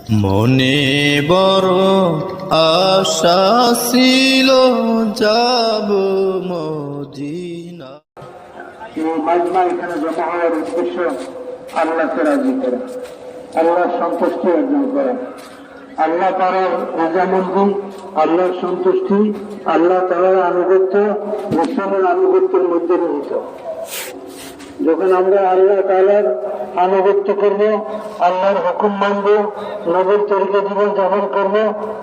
মনে বড় আশা ছিল যাব মদিনা। এই মাজমা এখানে জমা হওয়ার উদ্দেশ্য আল্লাহকে রাজি করা, আল্লাহর সন্তুষ্টি অর্জন করা, আল্লাহ তাআলার রাজামন্দি, আল্লাহর সন্তুষ্টি, আল্লাহ তাআলার আনুগত্য, রাসূলের আনুগত্যের মধ্যে নিহিত। যখন আমরা আল্লাহ তাআলার আনুগত্য করব, আল্লাহর হুকুম মানব, নবীর তরিকা জীবন যাপন করব,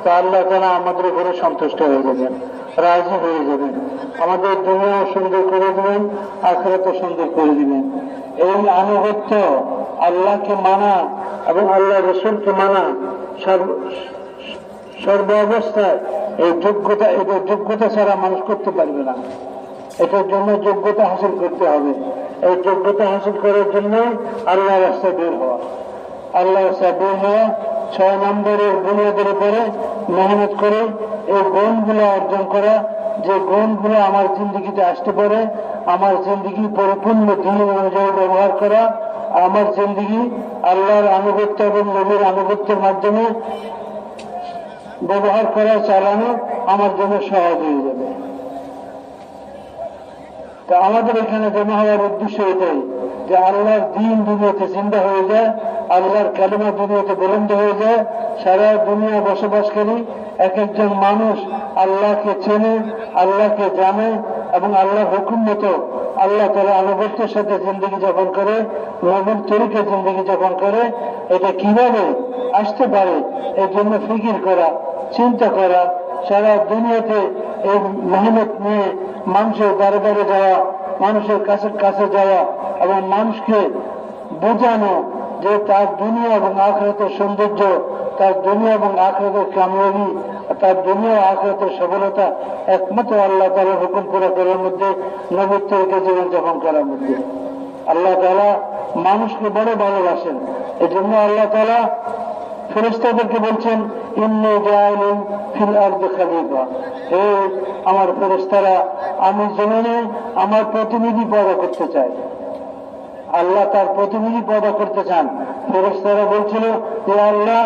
তা আল্লাহ তাআলা আমাদের উপরে সন্তুষ্ট হয়ে যাবেন, রাজি হয়ে যাবেন, আমাদের দুনিয়া সুন্দর করে দিবেন, আখিরাতও সুন্দর করে দিবেন। এই আনুগত্য, আল্লাহকে মানা এবং আল্লাহ রাসূলকে মানা সর্ব অবস্থায় এটা যোগ্যতা ছাড়া মানুষ করতে পারবে না। এটার জন্য যোগ্যতা হাসিল করতে হবে। এই যোগ্যতা হাসিল করার জন্য আল্লাহ রাস্তায় বের হওয়া, আল্লাহ রাস্তায় বের হওয়া 6 নম্বরের বুনিয়াদের উপরে মেহনত করে এই গুণগুলো অর্জন করা, যে গুণগুলো আমার জিন্দগিতে আসতে পারে, আমার জিন্দগি পরিপূর্ণ দিন অনুযায়ী ব্যবহার করা, আমার জিন্দগি আল্লাহর আনুগত্য এবং নবীর আনুগত্যের মাধ্যমে ব্যবহার করা, চালানো আমার জন্য সহজ হয়ে যাবে। তা আমাদের এখানে জমা হওয়ার উদ্দেশ্য এটাই যে আল্লাহর দ্বীন দুনিয়াতে জিন্দা হয়ে যায়, আল্লাহর কালিমা দুনিয়াতে বুলন্দ হয়ে যায়, সারা দুনিয়া বসবাসকারী এক একজন মানুষ আল্লাহকে চেনে, আল্লাহকে জানে এবং আল্লাহর হুকুম মতো আল্লাহ তাআলা আনুগত্যের সাথে জিন্দগি যাপন করে, নবীর তরিকা জিন্দগি যাপন করে। এটা কিভাবে আসতে পারে এর জন্য ফিকির করা, চিন্তা করা, সারা দুনিয়াতে এই মেহনত নিয়ে মানুষের দরবারে যাওয়া, মানুষের কাছে যাওয়া এবং মানুষকে বোঝানো যে তার দুনিয়া এবং আখিরাতের সৌন্দর্য, তার দুনিয়া এবং আখিরাতের কামিয়াবি, তার দুনিয়া আখিরাতের সফলতা একমাত্র আল্লাহ তাআলার হুকুম পুরা করার মধ্যে, নবীর তরিকা জীবন যাপন করার মধ্যে। আল্লাহ তাআলা মানুষকে বড় ভালোবাসেন। এই জন্য আল্লাহ তাআলা ফেরেশতাদেরকে বলছেন, ইন্নী জাইলুন ফিল আরদি খলিফা, হে আমার ফেরেশতারা, আমি জমিনে আমার প্রতিনিধি পয়দা করতে চাই। আল্লাহ তার প্রতিনিধি পয়দা করতে চান। ফেরেশতারা বলছিল, হে আল্লাহ,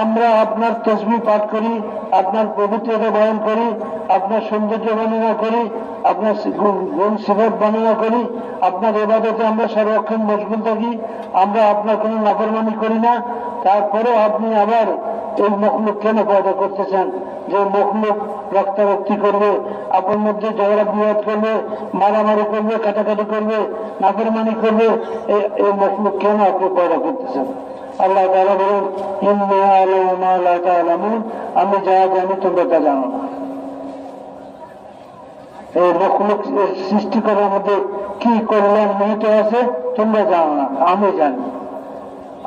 আমরা আপনার তাসবিহ পাঠ করি, আপনার পবিত্রতা বয়ন করি, আপনার সৌন্দর্য বর্ণনা করি, আপনার গুণ সিফাত বর্ণনা করি, আপনার ইবাদতে আমরা সর্বক্ষণ মশগুল থাকি, আমরা আপনার কোনো নাফরমানি করি না। তারপরেও আপনি আবার এই মখলুক কেন পয়দা করতেছেন, যে মখলুক রক্তারক্তি করবে, আপনার মধ্যে ঝগড়া বিবাদ করবে, মারামারি করবে, কাটাকাটি করবে, নাফরমানি করবে, এই মখলুক কেন আপনি পয়দা করতেছেন? আল্লাহ তাআলা বলেন, ইন্নী আ'লামু মা লা তা'লামুন, আমি যা জানি তোমরা তা জানো না। এই মখলুক সৃষ্টি করার মধ্যে কি কল্যাণ নিহিত আছে তোমরা জানো না, আমি জানি।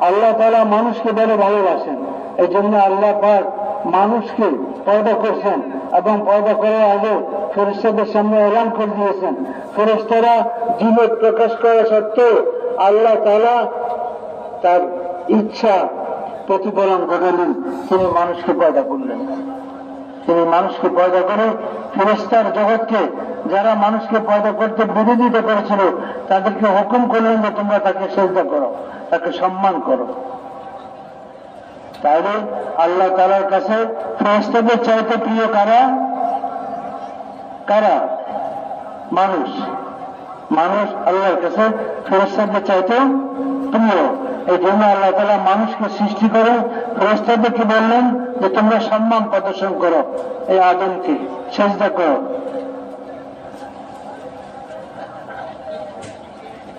আল্লাহ তাআলা মানুষকে বড় ভালোবাসেন। এই জন্য আল্লাহ পাক মানুষকে পয়দা করছেন এবং পয়দা করার আগে ফেরেশতাদের সামনে এলান করে দিয়েছেন। ফেরেশতারা জীবন প্রকাশ করা সত্ত্বেও আল্লাহ তাআলা তার ইচ্ছা প্রতিফলন ঘটালেন, তিনি মানুষকে পয়দা করলেন। তিনি মানুষকে পয়দা করে ফেরেশতার জগৎকে, যারা মানুষকে পয়দা করতে বিরোধিতা করেছিল, তাদেরকে হুকুম করলেন যে তোমরা তাকে সিজদা করো, তাকে সম্মান করো। তাহলে আল্লাহ তাআলার কাছে ফেরেশতাদের চাইতে প্রিয় কারা? কারা? মানুষ। মানুষ আল্লাহর কাছে ফেরেশতাদের চাইতে প্রিয়। এই জন্য আল্লাহ তাআলা মানুষকে সৃষ্টি করে ফেরেশতাদেরকে বললেন যে তোমরা সম্মান প্রদর্শন করো, এই আদমকে সিজদা করো।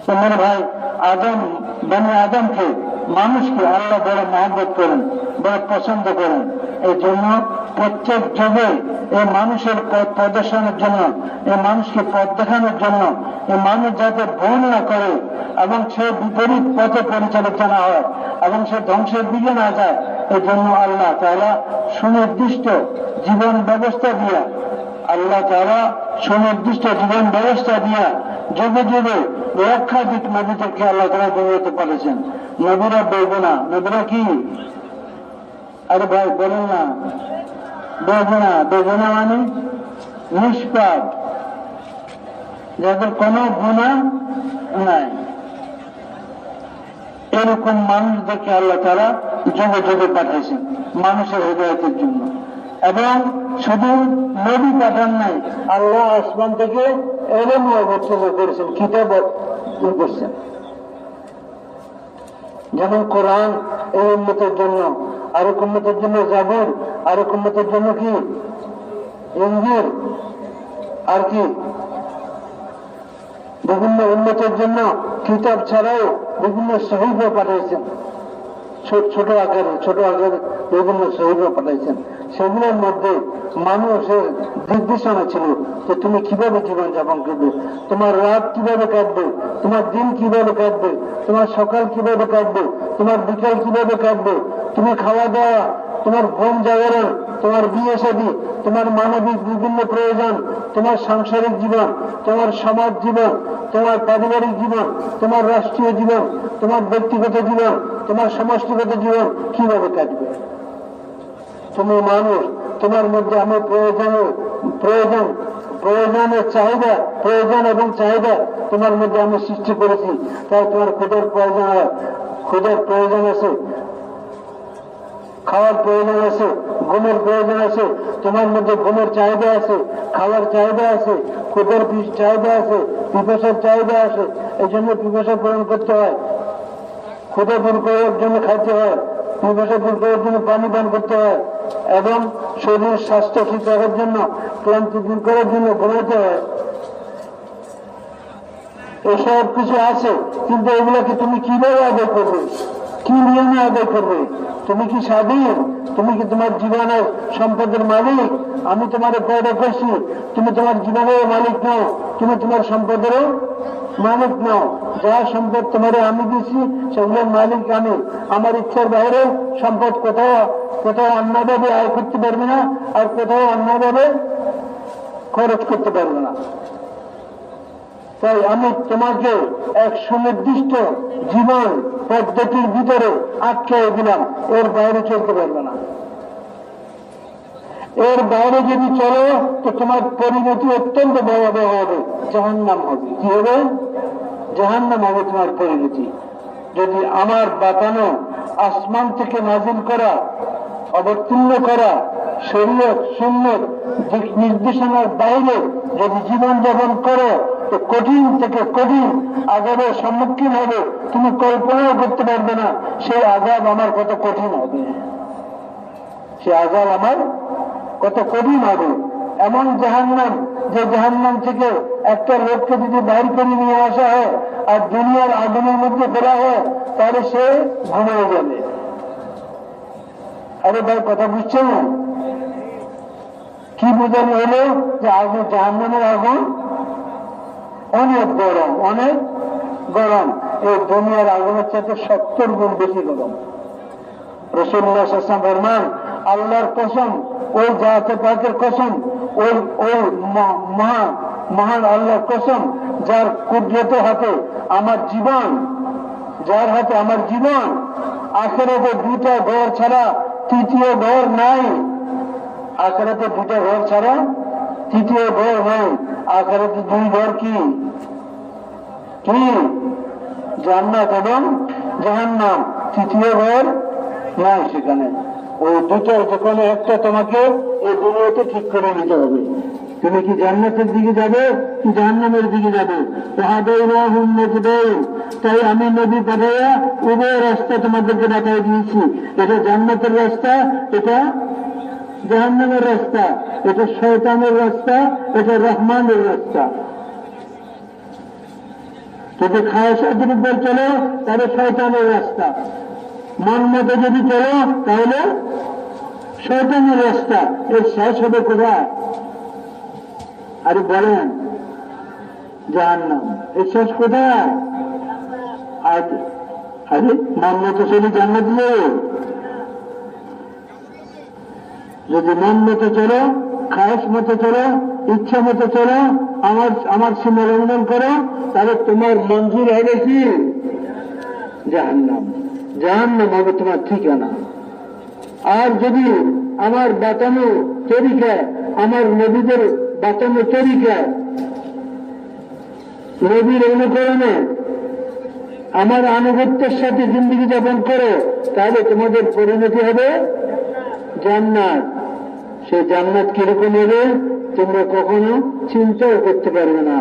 তোমার ভাই আদম, বনি আদমকে, মানুষকে আল্লাহ বড় মহব্বত করেন, বড় পছন্দ করেন। এই জন্য প্রত্যেক যুগে এই মানুষের পথ প্রদর্শনের জন্য, এই মানুষকে পথ দেখানোর জন্য, এই মানুষ যাতে ভুল না করে এবং সে বিপরীত পথে পরিচালিত না হয় এবং সে ধ্বংসের দিকে না যায়, এই জন্য আল্লাহ তাআলা সুনির্দিষ্ট জীবন ব্যবস্থা দিয়া, আল্লাহ তাআলা সুনির্দিষ্ট জীবন ব্যবস্থা দিয়া যুগে যুগে লক্ষাধিক নবীদেরকে আল্লাহ তাআলা বেরোতে পারেছেন। নবীরা বেগুনা, নবীরা কি? আরে ভাই বলেন না, বেগুনা। বেগুনা মানে নিষ্পাপ, যাদের কোনো গুনাহ নাই, এরকম মানুষদেরকে আল্লাহ তাআলা যুগে যুগে পাঠিয়েছেন মানুষের হৃদয়তের জন্য। এবং শুধু নবী পাঠান নাই, আল্লাহ আসমান থেকে এলেম অবতীর্ণ করেছেন, কিতাব করছেন। যেমন কোরআন এই উম্মতের জন্য, আরেক উম্মতের জন্য জাবুর, আরেক উম্মতের জন্য কি ইনজিল, আর কি বিভিন্ন উম্মতের জন্য কিতাব ছাড়াও বিভিন্ন সহিফা পাঠিয়েছেন, ছোট আকারে বিভিন্ন সহিফা পাঠাইছেন। সেগুলোর মধ্যে মানুষের নির্দেশনা ছিল যে তুমি কিভাবে জীবন যাপন করবে, তোমার রাত কিভাবে কাটবে, তোমার দিন কিভাবে কাটবে, তোমার সকাল কিভাবে কাটবে, তোমার বিকাল কিভাবে কাটবে, তুমি খাওয়া দাওয়া, তোমার ঘুম জাগরণ, তোমার বিয়ে শাদী, তোমার মানবিক বিভিন্ন প্রয়োজন, তোমার সাংসারিক জীবন, তোমার সমাজ জীবন, তোমার পারিবারিক জীবন, তোমার রাষ্ট্রীয় জীবন, তোমার ব্যক্তিগত জীবন, তোমার সমষ্টিগত জীবন কিভাবে কাটবে। তুমি মানুষ, তোমার মধ্যে আমার প্রয়োজনের চাহিদা, প্রয়োজন এবং চাহিদা তোমার মধ্যে আমি সৃষ্টি করেছি। তাই তোমার ক্ষুধার প্রয়োজন হয়, ক্ষুধার প্রয়োজন আছে, খাওয়ার প্রয়োজন আছে, ঘুমের প্রয়োজন আছে, তোমার মধ্যে ঘুমের চাহিদা আছে, খাওয়ার চাহিদা আছে, ক্ষুধার চাহিদা আছে, পিপাসার চাহিদা আছে। এই জন্য পিপাসা পূরণ করতে হয়, ক্ষুধা দূর করার জন্য খাইতে হয়, পিপাসা দূর করার জন্য পানি পান করতে হয়, এবং শরীর স্বাস্থ্য ঠিক রাখার জন্য, ক্লান্তি দূর করার জন্য ঘুমাইতে হয়। এসব কিছু আছে, কিন্তু এগুলোকে তুমি কিভাবে আদায় করবে, কি নিয়মে আদায় করবে? তুমি কি স্বাধীন? তুমি কি তোমার জীবনের সম্পদের মালিক? আমি তোমার পয়দা করছি, তুমি তোমার জীবনের মালিক নও, তুমি তোমার সম্পদেরও মালিক নও। যা সম্পদ তোমার আমি দিচ্ছি সেগুলোর মালিক আমি। আমার ইচ্ছার বাইরে সম্পদ কোথাও অন্যভাবে আয় করতে পারবে না, আর কোথাও অন্যভাবে খরচ করতে পারবে না। তাই আমি তোমাকে এক সুনির্দিষ্ট জীবন পদ্ধতির ভিতরে আটকে দিলাম, এর বাইরে চলতে পারবে না। এর বাইরে যদি চলো তো তোমার পরিণতি অত্যন্ত ভয়াবহ হবে, জাহান্নাম হবে। কি হবে? জাহান্নাম হবে তোমার পরিণতি। যদি আমার বাতানো আসমান থেকে নাজিল করা, অবতীর্ণ করা শরীয়ত সুন্নত দিক নির্দেশনার বাইরে যদি জীবন যাপন করো তো কঠিন থেকে কঠিন আযাবের সম্মুখীন হবে, তুমি কল্পনাও করতে পারবে না সেই আযাব আমার কত কঠিন হবে, সে আযাব আমার কত কঠিন হবে। এমন জাহান্নাম, যে জাহান্নাম থেকে একটা লোককে যদি বাইর করে নিয়ে আসা হয় আর দুনিয়ার আগুনের মধ্যে ফেলা হয় তাহলে সে ঘুমিয়ে যাবে। আরে ভাই কথা বুঝছে না? কি বোঝানো হলো যে আগুন, জাহান্নামের আগুন অনেক গরম, অনেক গরম। এই দুনিয়ার আগুনের চাইতে 70 গুণ বেশি গরম। রাসূলুল্লাহ সাল্লাল্লাহু আলাইহি ওয়াসাল্লাম ফরমান, আল্লাহর কসম, ওই জাতে পাকের কসম, ওই মহান আল্লাহর কসম, যার কুদরতের হাতে আমার জীবন, যার হাতে আমার জীবন, আখিরাতে 2টা ঘর ছাড়া তৃতীয় ঘর নাই। আখিরাতে 2টা ঘর ছাড়া তৃতীয় ঘর নাই। আখিরাতে 2 ঘর কি? জান্নাত এবং জাহান্নাম। তৃতীয় ঘর নাই সেখানে। ওই দুটোর যে কোনো একটা তোমাকে এই দুনিয়াতে ঠিক করে নিতে হবে। তুমি কি জান্নাতের দিকে যাবে কি জাহান্নামের দিকে যাবে? তাই আমি নবী পাঠাইয়া উভয় রাস্তা তোমাদেরকে দেখাই দিয়েছি। এটা জান্নাতের রাস্তা, এটা জাহান্নামের রাস্তা, এটা শয়তানের রাস্তা, এটা রহমানের রাস্তা। যদি খায়সাতের উপর চলো তাহলে শয়তানের রাস্তা, মন মতো যদি চলো তাহলে শয়তানের রাস্তা। এর শেষ হবে কোথায়? আরে বলেন, জাহান্নাম। এর শেষ কোথায়? আরে মন মতো চলে জান্নাত যাবে। যদি মন মতো চলো, খায়স মতো চলো, ইচ্ছা মতো চলো, আমার সীমা লঙ্ঘন করো, তাহলে তোমার মঞ্জুর হবে কি? জাহান্নাম। জাহান্নাম হবে তোমার ঠিকানা। আর যদি আমার বাতানো তরিকায়, আমার নবীদের বাতানো তরিকায়, নবীর অনুকরণে আমার আনুগত্যের সাথে জিন্দগি যাপন করো, তাহলে তোমাদের পরিণতি হবে জান্নাত। সেই জান্নাত কিরকম হবে তোমরা কখনো চিন্তাও করতে পারবে না।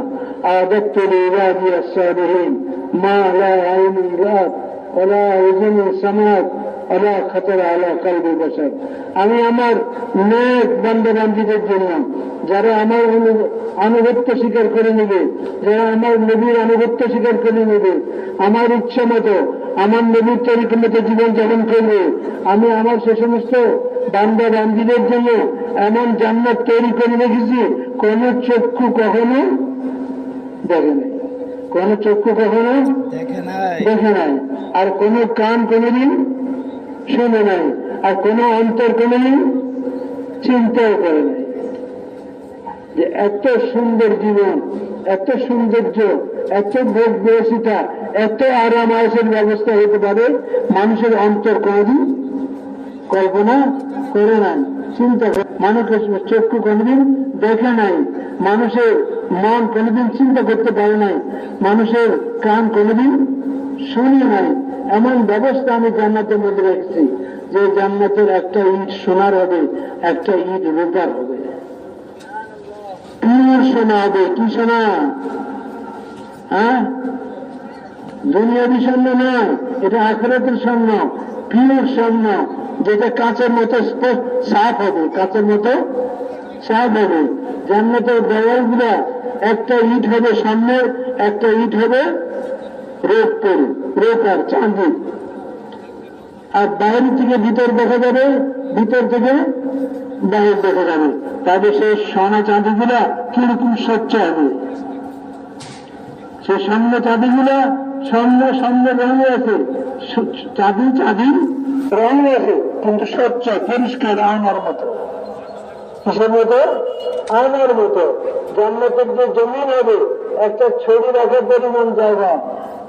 আদাত্তু লিইবাদি আস-সালিহিন মা লা আইনুন রাআত ওয়ালা উযুনুন সামা'আত ওয়ালা খাতারা আলা কলবি বাশার। আমি আমার নেক বান্দা-বান্দীদের জন্য, যারা আমার আনুগত্য স্বীকার করে নেবে, যারা আমার নবীর আনুগত্য স্বীকার করে নেবে, আমার ইচ্ছা মতো আমার নবীর তরিকা মতো জীবন যাপন করবে, আমি আমার সে সমস্ত বান্দা বান্দীদের জন্য এমন জান্নাত তৈরি করে রেখেছি কোন চক্ষু কখনো দেখে নাই, কোন চক্ষু কখনো দেখে নাই, আর কোন কান কোনদিন শুনে নাই, আর কোন অন্তর কোনদিন চিন্তাও করে নাই যে এত সুন্দর জীবন, এত সৌন্দর্য, এত ভোগ বিলাসিতা, এত আরাম আয়েসের ব্যবস্থা হতে পারে মানুষের অন্তর কোনদিন কল্পনা করে নাই, চিন্তা করে। মানুষের চক্ষু কোনদিন দেখে নাই, মানুষের মন কোনদিন চিন্তা করতে পারে নাই, মানুষের কান কোনদিন শুনে নাই। এমন ব্যবস্থা আমি জান্নাতের মধ্যে রেখেছি যে জান্নাতের একটা ইট সোনার হবে, একটা ইট রূপার হবে, পিওর সোনা হবে। কি সোনা? হ্যাঁ, দুনিয়াবি স্বর্ণ নয়, এটা আখিরাতের স্বর্ণ, পিওর স্বর্ণ, যেটা কাঁচের মতো সাফ হবে, কাঁচের মতো সাফ হবে। জান্নাতের দেওয়ালগুলা একটা ইট হবে স্বর্ণের, একটা ইট হবে রূপার, চাঁদি। আর বাইরে থেকে ভিতর দেখা যাবে, ভিতর থেকে বাহির দেখা যাবে। তবে সেই সোনা চাঁদিগুলা কিরকম স্বচ্ছ হবে, সেই স্বর্ণ চাঁদিগুলা স্বর্ণ রঙে আছে, চাঁদির রঙে আছে, কিন্তু স্বচ্ছ পরিষ্কার আয়নার মতো। কিসের মতো? আয়নার মতো। জান্নাতের যে জমিন হবে একটা ছড়ি রাখার পরিমাণ জায়গা,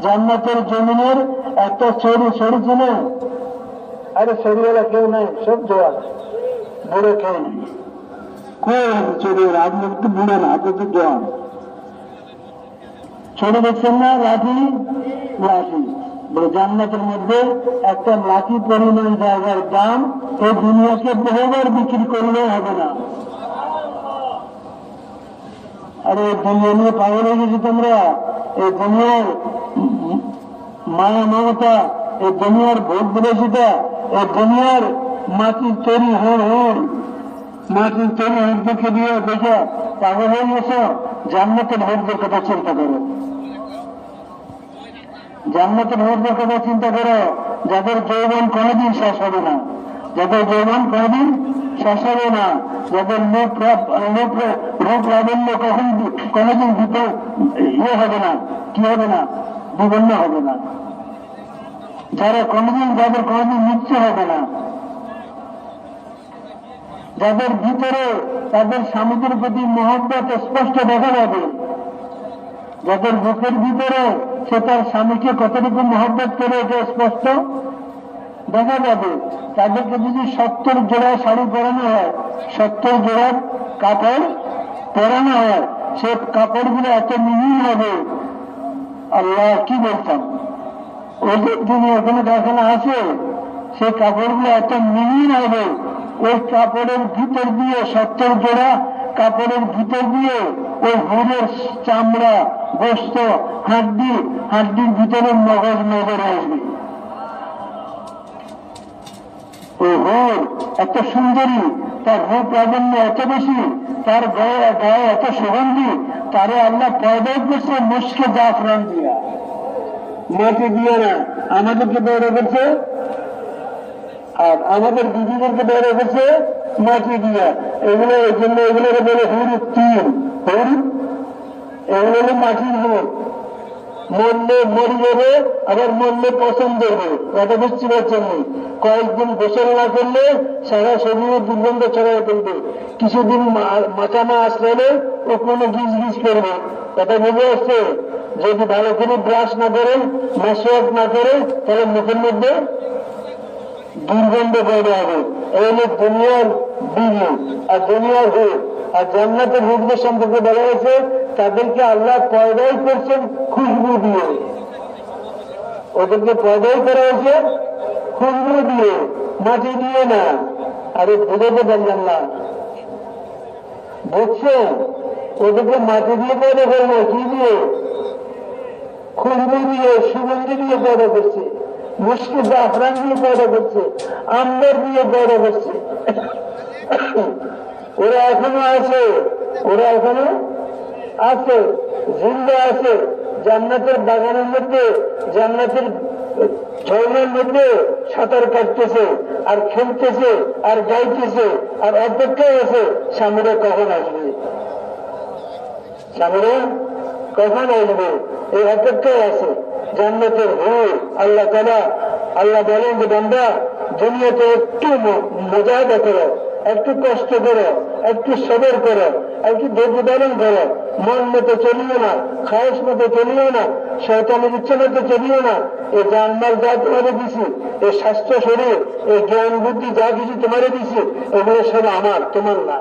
জান্নাতের জমিনের একটা ছড়ি ছিল। আরে ছড়িওয়ালা কেউ নাই, সব জোয়ান, বুড়ো কেউ নেই। কই ছড়িওয়ালা? আপনার তো বুড়া না, আপনার তো জোয়ান। ছড়ি দেখছেন না? লাঠি জান্নাতের মধ্যে একটা লাঠি পরিমাণ জায়গার দাম এই দুনিয়াকে বহুবার বিক্রি করলেও হবে না। আর এই দুনিয়া নিয়ে পাগল হয়ে গেছি তোমরা। এই দুনিয়ার মায়া মমতা, এই দুনিয়ার ভোগ বিলাসিতা, এই দুনিয়ার মাটির তৈরি মাটির তৈরি হরদেরকে দিয়ে দেখে পাগল হয়ে গেছো। জান্নাতের হরদের কথা চিন্তা করো, জান্নাতের হরদের কথা চিন্তা করো, যাদের যৌবন কোনদিন শেষ হবে না, যাদের যৌবন কোনদিন শেষ হবে না, যাদের রূপ লাবণ্য কোনদিন হবে না, কি হবে না, বিবন্ন হবে না, যাদের কোনদিন মৃত্যু হবে না, যাদের ভিতরে তাদের স্বামীদের প্রতি মহব্বত স্পষ্ট দেখা যাবে, যাদের বুকের ভিতরে সে তার স্বামীকে কতটুকু মহব্বত করে এটা স্পষ্ট দেখা যাবে, তাদেরকে যদি 70 জোড়া শাড়ি পরানো হয়, 70 জোড়ার কাপড় পরানো হয়, সে কাপড়গুলো এত মিহিন হবে। আল্লাহ কি বলতাম, ওদের দুনিয়া কোনো কারখানা আছে, সেই কাপড়গুলো এত মিহিন হবে, ওই কাপড়ের ভিতর দিয়ে 70 জোড়া কাপড়ের ভিতর দিয়ে ওই হুরের চামড়া, গোস্ত, হাড্ডির ভিতরে মগজ নজর আসবে। ওই হুর এত সুন্দরী, তার রূপ লাবণ্য এত বেশি, তার গায়ে এত সুগন্ধি, তারে আল্লাহ পয়দা করছে মুশকে জাফরান দিয়া, মাটি দিয়ে না। আমাদেরকে পয়দা করছে, আর আমাদের দিদিদেরকে পয়দা করছে মাটি দিয়া। এগুলো এই জন্য এগুলোকে বলে হুরুর তিন, এগুলো হলো মাটির হুর। মরলে মরি যাবে, আবার মরলে পছন্দ হবে, এটা বুঝতে পারছেন না। কয়েকদিন গোসল না করলে সারা শরীরে দুর্গন্ধ ছড়াই ফেলবে, কিছুদিন মাথা না আসলে ও কোনো গিজ করবে, এটা বুঝে আসছে। যদি ভালো করে ব্রাশ না করে, মেসওয়াক না করে, তাহলে মুখের মধ্যে দুর্গন্ধ পয়দা হবে। এই হলো দুনিয়ার বিবি আর দুনিয়ার হুর। আর জান্নাতের হুরদের সম্পর্কে বলা হয়েছে তাদেরকে আল্লাহ পয়দাই করছেন খুশবু দিয়ে। ওদেরকে পয়দাই করা হয়েছে খুশবু দিয়ে, মাটি দিয়ে না। আরে বুঝাতে পারলাম না, বুঝছেন? ওদেরকে মাটি দিয়ে পয়দা করে না, কি দিয়ে? খুশবু দিয়ে, সুগন্ধি দিয়ে পয়দা করছে, মুশকি জাফরান দিয়ে পয়দা করছে, আম্বর দিয়ে পয়দা করছে। ওরা এখনো আছে, ওরা এখনো আছে, জিন্দা আছে। জান্নাতের বাগানের মধ্যে, জান্নাতের ঝর্ণার মধ্যে সাঁতার কাটতেছে আর খেলতেছে আর গাইতেছে আর অপেক্ষায় আছে স্বামীরা কখন আসবে, স্বামীরা কখন আসবে এই অপেক্ষায় আছে। জান্নাতের হুর আল্লাহ তাআলা, আল্লাহ বলেন যে বান্দা দুনিয়াতে একটু মুজাহিদা করো, একটু কষ্ট করো, একটু সবর করো, একটু ধৈর্য ধারণ করো, মন মতো চলিও না, খায়স মতো চলিও না, শয়তানের ইচ্ছা মতো চলিও না। এই জানমাল যা তোমারে দিছি, এই স্বাস্থ্য শরীর, এই জ্ঞান বুদ্ধি যা কিছু তোমারে দিছি, এগুলো সব আমার, তোমার না।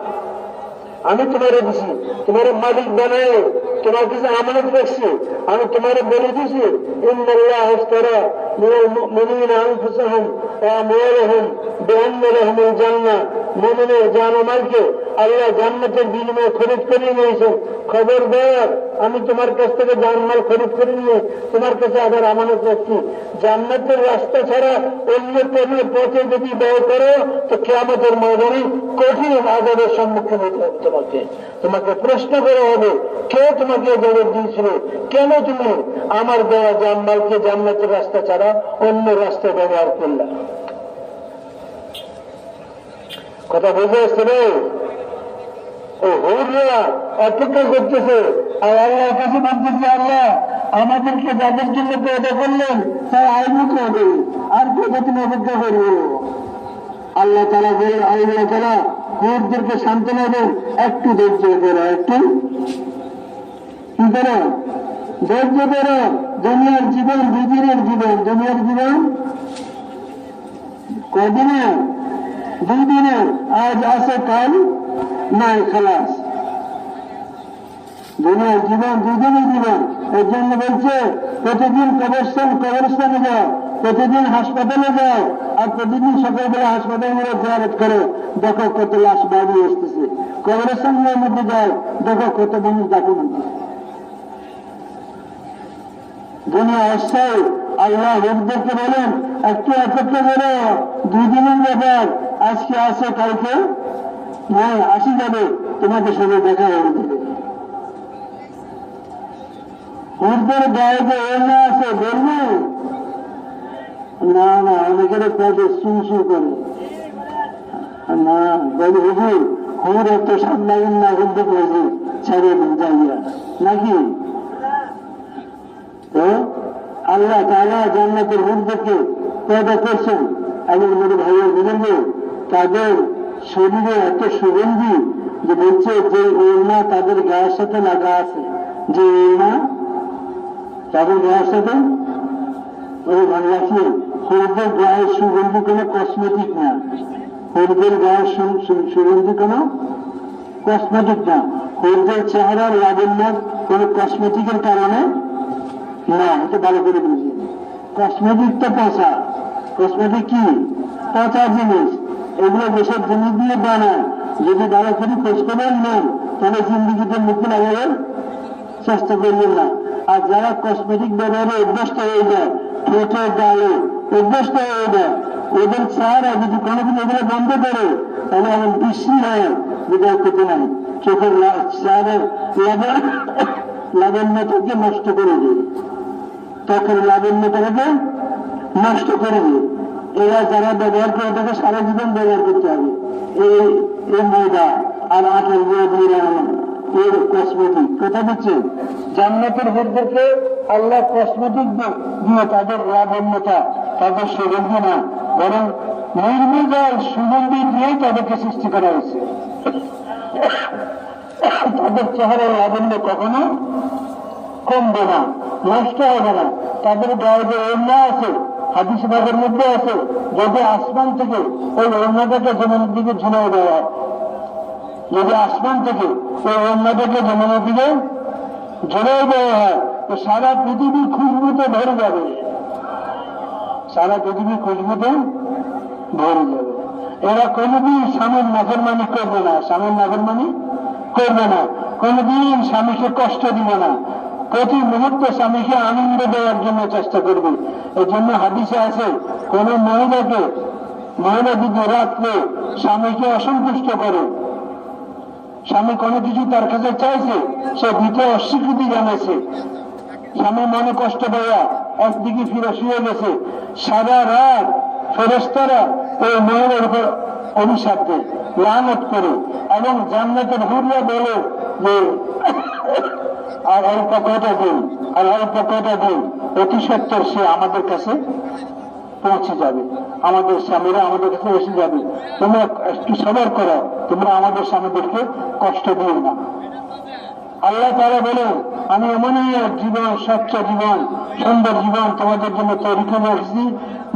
আমি তোমারে দিছি, তোমার মালিক বানায়, তোমার কাছে আমানত রাখছি। আমি তোমারে বলে দিছি ইন্নাল্লাহ ইশতারা মিনাল মুমিনিনা আনফুসাহুম ওয়া আমওয়ালাহুম বিআন্না লাহুমুল জান্নাহ। মুমিনের জান ও মালকে আল্লাহ জান্নাতের বিনিময়ে খরিদ করে নিয়েছেন। খবরদার, আমি তোমার কাছ থেকে জানমাল খরিদ করে নিয়ে তোমার কাছে আবার আমানত রাখছি। জান্নাতের রাস্তা ছাড়া অন্য কোনো পথে যদি ব্যয় করো তো কিয়ামতের ময়দানে কঠিন আযাবের সম্মুখীন হতে হবে। তোমাকে প্রশ্ন করা হবে, কে তোমাকে জবাব দিয়েছিল? কেন তুমি আমার দেওয়া জানমালকে জান্নাতের রাস্তা ছাড়া অন্য রাস্তায় ব্যবহার করলা? কথা বুঝে আসছে? হুররা অপেক্ষা করতেছে আর আল্লাহর কাছে বলতেছে, আল্লাহ আমাদেরকে যাদের জন্য পয়দা করলেন তার আইন করবে, আর কোথা তুমি অপেক্ষা করবো? আল্লাহ তাআলা বলে, আল্লাহ তাআলা হুরদেরকে সান্ত্বনা দেন, একটু ধৈর্য করো, একটু কি করো? ধৈর্য করো। দুনিয়ার জীবন দুদিনের জীবন, দুনিয়ার জীবন কদিনের? 2 দিনের। আজ আছে, কাল নাই, খালাস। দুনিয়ার জীবন 2 দিনের জীবন। এর জন্য বলছে প্রতিদিন কবরস্থানে যাও, প্রতিদিন হাসপাতালে যাও, আর প্রতিদিন সকালবেলা হাসপাতালে জিয়ারত করো, দেখো কত লাশ বাড়ি আসতেছে। কবরস্থানের মধ্যে যাও, দেখো কত মানুষ দাফন হচ্ছে। দুনিয়া অস্থায়ী। আল্লাহ লোকদেরকে বলেন একটু অপেক্ষা করো, 2 দিনের ব্যাপার, আজকে আছে কালকে নাই, আসি যাবে, তোমাকে সঙ্গে দেখা হয়ে যাবে। হুরদের গায়ে যে ওড়না আছে বলবে না, না, অনেকের পদে সু করে না, বলি হুজুর হুর এত সাত লাগেন না, হুরদে পড়েছে ছেড়ে যাইয়া নাকি? আল্লাহ তাআলা জান্নাতের হুরদেরকে পয়দা করছেন। এবং মেরে ভাইয়ের বুঝুন, তাদের শরীরে এত সুগন্ধি যে বলছে যে ওড়না তাদের গায়ের সাথে লাগা আছে, যে ওড়না তাদের গায়ের সাথে, ওই ভালো রাখি, হুরদের গায়ের সুগন্ধি কোন কসমেটিক না, হুরদের গায়ের সুগন্ধি কোন কসমেটিক না, হুরদের চেহারার লাবণ্য কোন কসমেটিকের কারণে না। এটা ভালো করে বুঝি। কসমেটিক তো পচা, কসমেটিক কি পচা জিনিস, এগুলো দেশের জিনিস দিয়ে বানায়। যদি ভালো করে খোঁজ করে নেন তাহলে জিন্দিগিতে মুক্তি লাগাবেন, চেষ্টা করবেন না। আর যারা কসমেটিক ব্যবহারে অভ্যস্ত হয়ে যায়, ঠোঁটে গালে অভ্যস্ত হয়ে যায়, ওদের চেহারা যদি কোনোদিন এগুলো বন্ধ করে তাহলে এমন বৃষ্টি হয় যেটা করতে নাই, চোখের চেহারার লাবণ্যতাকে নষ্ট করে দেয়, ত্বকের লাবণ্যতাকে নষ্ট করে দেয়। এরা যারা ব্যবহার করে তাকে সারা জীবন ব্যবহার করতে হবে। এই ময়দা আর আটার এর কসমেটিক, কথা দিচ্ছে জান্নাতের হুরদেরকে আল্লাহ কসমেটিক দিয়ে তাদের লাবণ্যতা, তাদের সুগন্ধি না, বরং নির্মল সুগন্ধি দিয়ে তাদেরকে সৃষ্টি করা হয়েছে। তাদের চেহারার লাবণ্য কখনো কমবে না, নষ্ট হবে না। তাদের গায়ে যে ওড়না আছে, হাদিস ভাগের মধ্যে আছে, যদি আসমান থেকে ওই ওড়নাটাকে জমিনের দিকে ঝুলিয়ে দেওয়া হয়, যদি আসমান থেকে ওই ওড়নাটাকে জমিনের দিকে ঝুলিয়ে দেওয়া হয় তো সারা পৃথিবী খুশবুতে ভরে যাবে। সারা পৃথিবী খুশবু দেন ভরে যাবে। এরা কোনোদিন স্বামীর নাফরমানি করবে না, স্বামীর নাফরমানি করবে না, কোনোদিন স্বামীকে কষ্ট দিবে না, প্রতি মুহূর্তে স্বামীকে আনন্দ দেওয়ার জন্য চেষ্টা করবে। এই জন্য হাদিসে আছে, কোন মহিলা যদি রাত্রে স্বামীকে অসন্তুষ্ট করে, স্বামী কোনো কিছু তার কাছে চাইছে, সে দিতে অস্বীকৃতি জানাইছে, স্বামী মনে কষ্ট দেওয়া একদিকে ফিরে শুয়ে গেছে, সারা রাত ফেরেশতারা এই মহিলার উপর অভিশাপ দেয়, লানত করে, এবং জান্নাতের হুররা বলে যে আর অল্প কয়টা দিন, আর অল্প কয়টা দিন, অতি সত্তর সে আমাদের কাছে পৌঁছে যাবে, আমাদের স্বামীরা আমাদের কাছে এসে যাবে, তোমরা একটু সবর করো, তোমরা আমাদের স্বামীদেরকে কষ্ট দিও না। আল্লাহ তাআলা বলেন, আমি এমন এক জীবন, স্বচ্ছ জীবন, সুন্দর জীবন তোমাদের জন্য তৈরি করে রাখছি,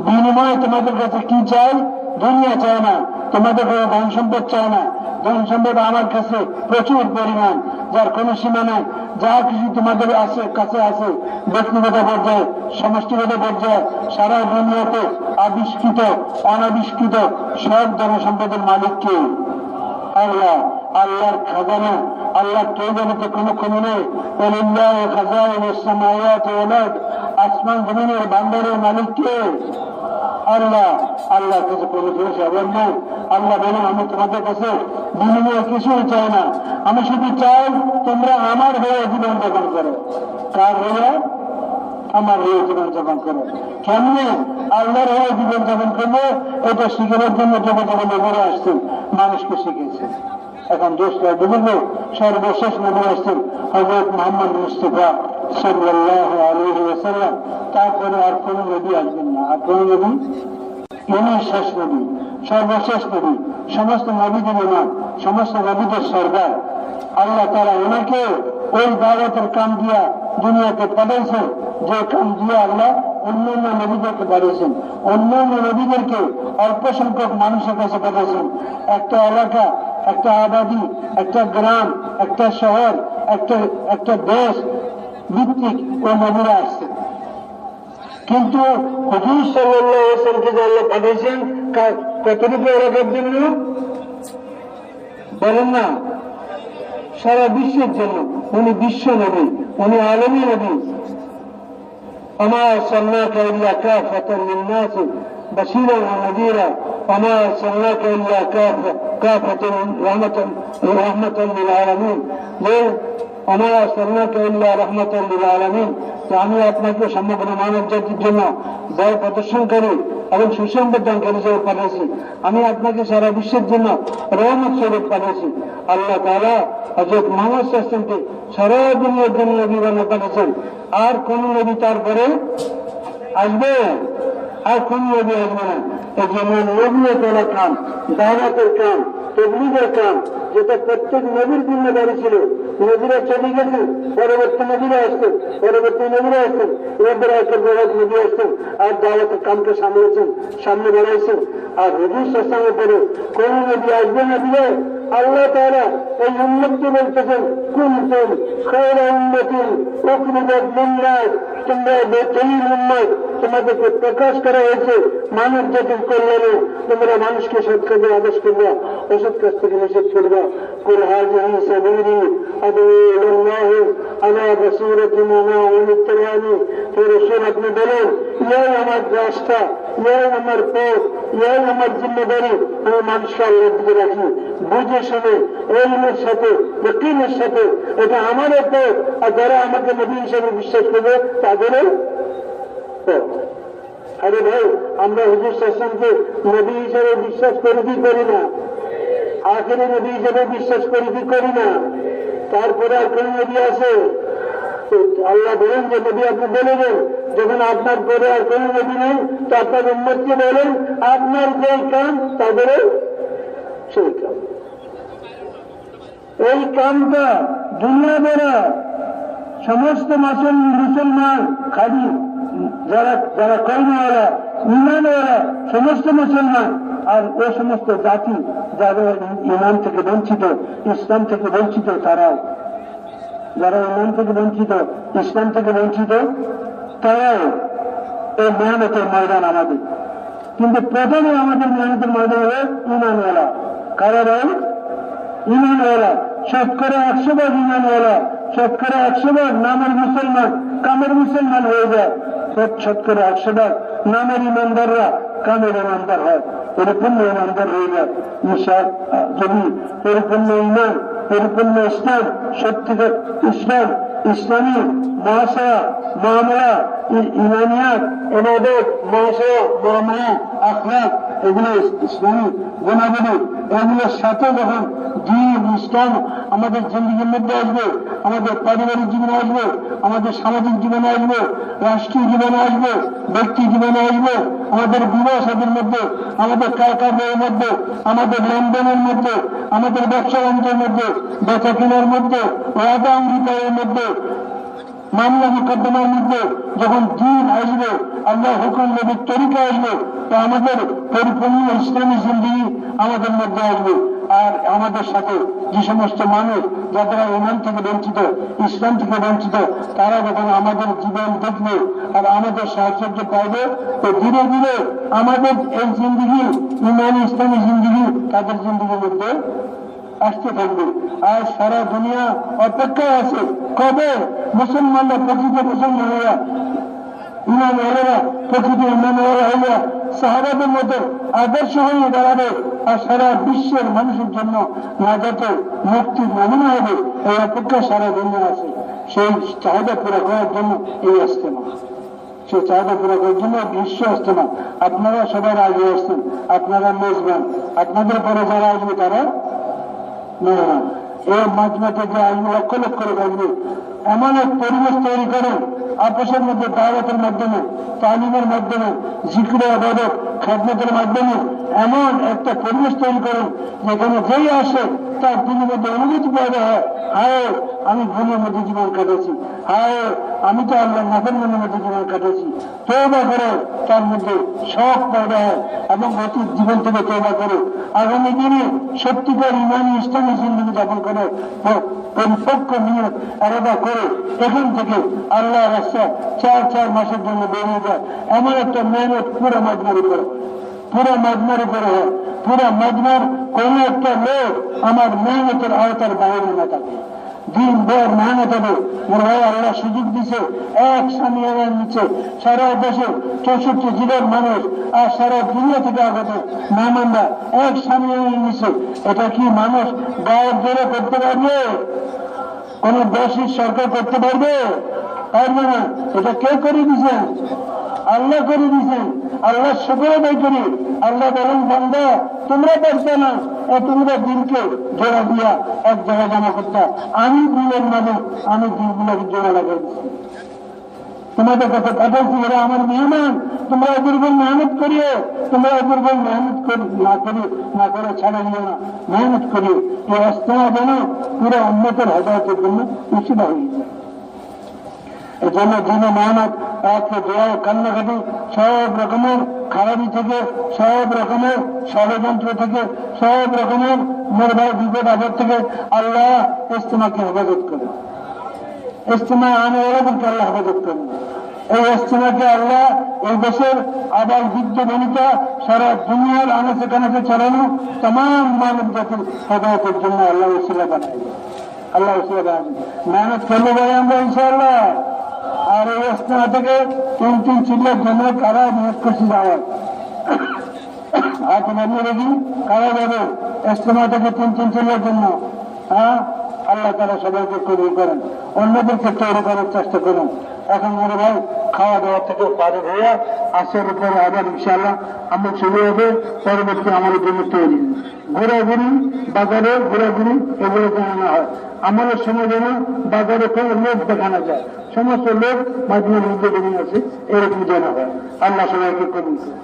বিনিময়ে তোমাদের কাছে কি চাই? দুনিয়া চায় না, তোমাদের কাছে ধন সম্পদ চায় না, ধন সম্পদ আমার কাছে প্রচুর পরিমাণ, যার কোনো সীমা নেই। যা কিছু তোমাদের কাছে আছে, ব্যক্তিগত পর্যায়ে, সমষ্টিগত পর্যায়ে, সারা দুনিয়াতে আবিষ্কৃত অনাবিষ্কৃত সব ধন সম্পদের মালিক কে? আল্লাহ। আল্লাহর খাজানা, আল্লাহর তৈবানিতে কোনো কমি নেই। আসমান জমিনের বান্দারের মালিক কে? আল্লাহ। আল্লাহর কাছে কোনো দোষ আবার নাই। আল্লাহ বলেন, আমি তোমাদের কাছে বিনিময়ে কিছুই চাই না, আমি শুধু চাই তোমরা আমার হয়ে জীবন যাপন করো। কার হয়ে? আমার হয়ে জীবন যাপন করো। কেমনে আল্লাহর হয়ে জীবন যাপন করবো, এটা শিখানোর জন্য যখন নবীরা আসছেন, মানুষকে শিখেছে। এখন দোষটা বুঝবো, সর্বশেষ নবী আসছেন হযরত মুহাম্মদ মুস্তাফা সাল্লাল্লাহু আলাইহি ওয়াসাল্লাম। তারপরে আর কোন নবী আসবেন না, আর কোন নবী, ইনি শেষ নবী, সর্বশেষ নবী, সমস্ত নবীদের ইমাম, সমস্ত নবীদের সরদার। আল্লাহ তাআলা ওনাকে ওই দাওয়াতের কাম দিয়া দুনিয়াতে পাঠাইছেন, যে কাম দিয়ে আল্লাহ অন্যান্য নবীদেরকে পাঠিয়েছেন। অন্যান্য নবীদেরকে অল্প সংখ্যক মানুষের কাছে পাঠাইছেন। একটা এলাকা, একটা আবাদি, একটা গ্রাম, একটা শহর, একটা দেশ ভিত্তিক ওই নবীরা আসছে। কিন্তু হুজুর সাল্লাল্লাহু আলাইহি ওয়াসাল্লামকে যে আল্লাহ পাঠিয়েছেন কতটুকু এলাকার জন্য বলেন না? সারা বিশ্বের জন্য। উনি বিশ্ব নবী, উনি আলমী নবী। ওমা আরসালনাকা ইল্লা কাফাতান লিন-নাস বাশীরান ওয়া নাযীরা ওমা আরসালনাকা ইল্লা কাফাতান রাহমাতান লিল আলামিন। ওমা আরসালনাকা ইল্লা রাহমাতান লিল আলামিন। তো আমি আপনাকে সমগ্র মানব জাতির জন্য ভয় প্রদর্শনকারী এবং সুসংবাদদানকারী হিসেবে পাঠিয়েছি। আমি আপনাকে সারা বিশ্বের জন্য রহমত স্বরূপ পাঠিয়েছি। আল্লাহ তাআলা হযরত মুহাম্মদ সাল্লাল্লাহু আলাইহি ওয়াসাল্লামকে সারা দুনিয়ার জন্য নবী বানিয়ে পাঠিয়েছেন। আর কোন নবী তারপরে আসবে? আর কোন নবী আসবে না। এই জন্য নবুয়তের কাম, দাওয়াতের কাম, তাবলীগের কাম, যেটা প্রত্যেক নবীর জিম্মেদারি ছিল। নবীরা চলে গেছেন, পরবর্তী নবীরা আসতেন, নবী আসতেন, আর দাওয়াতের কামকে সামলেছেন, সামনে বাড়াইছেন। আর হুজুর সাল্লাল্লাহু আলাইহি ওয়াসাল্লামের পরে কোন নবী আসবে না দিলে আল্লাহ তাআলা এই উম্মতকে বলতেছেন, কুনতুম খায়রা উম্মাতিন উখরিজাত লিন-নাস, তোমরা বেহতরিন উম্মত, তোমাদেরকে প্রকাশ করা হয়েছে মানব জাতির কল্যাণে। তোমরা মানুষকে সৎ কাজে আদেশ করবা, অসৎ কাজ থেকে নিষেধ করবা। কুল হাযিহি সাবিলি আদউ ইলাল্লাহি আলা বাসীরাতিন ওয়া মা উমিরতু। হে রাসূল, আপনি বলেন, এই আমার রাস্তা, এই আমার পথ, এই আমার জিম্মেদারি, আমি মানুষকে আল্লাহর দিকে রাখি, বুঝে শুনে ইলমের সাথে, ইয়াকিনের সাথে। এটা আমারও পথ, আর যারা আমাকে নবী হিসেবে বিশ্বাস করবে তাদেরও পথ। আরে ভাই, আমরা হুজুর সাল্লাল্লাহু আলাইহি ওয়াসাল্লামকে নবী হিসেবে বিশ্বাস করি কি করি না? আখেরি নবী হিসেবে বিশ্বাস করি কি করি না? তারপরে আর কোন নবী আছে? আল্লাহ বলেন যে নবী আপনি বলে দেন, যখন আপনার পরে আর কোন নবী নেই, তো আপনার উম্মতকে বলেন আপনার যে কাম তাদেরও সেই কাম। এই কামটা দুনিয়া বেড়া সমস্ত মুসলমান, খালি যারা কর্মওয়ালা, ইমানওয়ালা, সমস্ত মুসলমান আর ও সমস্ত জাতি যারা ইমান থেকে বঞ্চিত, ইসলাম থেকে বঞ্চিত, তারাও, যারা ইমান থেকে বঞ্চিত, ইসলাম থেকে বঞ্চিত, তারাও এই মেহনতের ময়দান আমাদের। কিন্তু প্রথমে আমাদের মেহনতের ময়দান হলো ইমানওয়ালা। কারা ভাই? ইমানওয়ালা। শতকরা 100 ইমানওয়ালা, শতকরা 100 নামের মুসলমান কামের মুসলমান হয়ে যায়। শতকরা 100 নামের ইমানদাররা কামের ইমানদার হয়, পরিপূর্ণ ইমানদার হয়ে যায়। যদি পরিপূর্ণ ইমান, পরিপূর্ণ ইসলাম, সত্যিকার ইসলাম, ইসলামী মহাশয়া মামলা, ইমানিয়াত, এবাদত, মহাশয়া মামলা, আখলাক, এগুলো ইসলামী গুণাবলী, এগুলোর সাথে যখন দ্বীন ইসলাম আমাদের জিন্দগির মধ্যে আসবে, আমাদের পারিবারিক জীবনে আসবে, আমাদের সামাজিক জীবনে আসবে, রাষ্ট্রীয় জীবনে আসবে, ব্যক্তি জীবনে আসবে, আমাদের বিবাহ সাথীর মধ্যে, আমাদের কারখানার মধ্যে, আমাদের লেনদেনের মধ্যে, আমাদের ব্যবসা বাণিজ্যের মধ্যে, বেচা কেনার মধ্যে, ওয়াদা অঙ্গীকারের মধ্যে, মামলা মোকদ্দমার মধ্যে যখন দিন আসবে, আল্লাহ হুকুম নবীর তরিকা আসবে, তো আমাদের পরিপূর্ণ ইসলামী জিন্দেগি আমাদের মধ্যে আসবে। আর আমাদের সাথে যে সমস্ত মানুষ যারা ইমান থেকে বঞ্চিত, ইসলাম থেকে বঞ্চিত, তারা যখন আমাদের জীবন দেখবে আর আমাদের সাহায্য পাইবে, তো ধীরে ধীরে আমাদের এই জিন্দেগি, ইমানি ইসলামী জিন্দেগি তাদের জিন্দেগির মধ্যে আসতে থাকবে। আর সারা দুনিয়া অপেক্ষায় আছে কবে মুসলমানরা প্রকৃত মুসলমানেরা, ইমানওয়ালারা প্রকৃত ইমানওয়ালা হইয়া সাহাবাদের মতো আদর্শ হয়ে দাঁড়াবে আর সারা বিশ্বের মানুষের জন্য নাজাতে মুক্তির নমুনা হবে। এই অপেক্ষা সারা দুনিয়া আছে। সেই চাহিদা পুরা করার জন্য এই ইজতেমা, সেই চাহিদা পুরা করার জন্য বিশ্ব ইজতেমা। আপনারা সবাই আগে আসছেন, আপনারা মেজবান, আপনাদের পরে যারা আসবে তারা না, এই মাজমা থেকে আসবে লক্ষ লক্ষ লোক আসবে। এমন এক পরিবেশ তৈরি করেন আপসের মধ্যে, দাওয়াতের মাধ্যমে, তালিমের মাধ্যমে, জিকির ইবাদত খেদমতের মাধ্যমে এমন একটা পরিবেশ তৈরি করেন যেখানে যেই আসে তার দিনের মধ্যে অনুভূতি পয়দা হয়, হায় আমি ভুলের মধ্যে জীবন কাটাচ্ছি, হায় আমি তো আল্লাহ নাফরমানের মধ্যে জীবন কাটাচ্ছি। তওবা করে তার মধ্যে শখ পয়দা হয় এবং অতীত জীবন থেকে তওবা করে আগামী দিনে সত্যিকার ইমানি ইসলামী জিন্দেগি যাপন করে পরিপক্ক নিয়ত এরাদা করে এখান থেকে আল্লাহ রাস্তা 4 মাসের জন্য বেরিয়ে যায়। এমন একটা মেহনত পুরো মাজমার উপরে, পুরো মাজমার উপরে হয়। পুরো মাজমার কোন একটা লোক আমার মেহনতের আওতার বাইরে না থাকে, দিন ভর মেহনত হবে। মোর ভাই আল্লাহ সুযোগ দিছে এক সামিয়ানার নিচে সারা দেশে 64 জেলার মানুষ আর সারা দুনিয়া থেকে আগত মেহমানরা এক সামিয়ানার নিচে। এটা কি মানুষ গায়ের জোরে করতে পারবে? কোন দেশের সরকার করতে পারবে? পারবে না। এটা কে করে দিয়েছেন? আল্লাহ করে দিয়েছেন। আল্লাহ শুকর আদায় করি। আল্লাহ বলেন বান্দা তোমরা পারছো না, তোমরা দিনকে জোড়া দিয়া এক জায়গায় জমা করতে, আমি দিনের মালিক, আমি দিনগুলোকে জোড়া লাগাই দিচ্ছি। তোমাদের কাছে পাঠাচ্ছি, এরা আমার মেহমান, তোমরা এদের উপর মেহনত করিও, তোমরা এদের উপর মেহনত না করে ছাড়া নিও না, মেহনত করিও। এই ইজতেমা যেন পুরো উম্মতের হেদায়েতের জন্য উচিত হয়ে যায়। এই জন্য দিনে মেহনত, রাত্রে দোয়া, কান্নাকাটি, সব রকমের খারাপি থেকে, সব রকমের ষড়যন্ত্র থেকে, সব রকমের নির্ভয় বিপদ আপদ থেকে আল্লাহ ইজতেমাকে হেফাজত করে। ইজতেমা আনেওয়ালাদেরকে আল্লাহ হেফাজত করেন। এই ইজতেমাকে আল্লাহ এই দেশের আবার যুদ্ধ বনিতা সারা দুনিয়ার আনাচে কানাচে চালানো তাম মানব জাতির হেদায়েতের জন্য আল্লাহ ওসিলা বানাই, আল্লাহ ওসিলা বানাই। মেহনত করলে ভাই আমরা ইনশাআল্লাহ। আর এই ইজতেমা থেকে 3 চিল্লার জন্য কারা নিয়োগ করছি যাওয়ার হাত নামিয়ে রেখি, কারা যাবে ইজতেমা থেকে 3 চিল্লার জন্য? হ্যাঁ, আল্লাহ তারা সবাইকে কবুল করেন, অন্যদেরকে তৈরি করার চেষ্টা করুন। এখন মনে ভাই খাওয়া দাওয়া থেকে পারে হইয়া আসের উপরে আবার ইনশাআল্লাহ আমরা চলে যাবে পরবর্তী আমাদের জন্য তৈরি। ঘোরাঘুরি, বাজারে ঘোরাঘুরি এগুলো জানানো হয়। আমাদের সময় যেন বাজারে কোনো লোক দেখানো যায়, সমস্ত লোক মাঝে মধ্যে আছে এরকম জানা হয়। আল্লাহ সবাইকে কবুল করুন।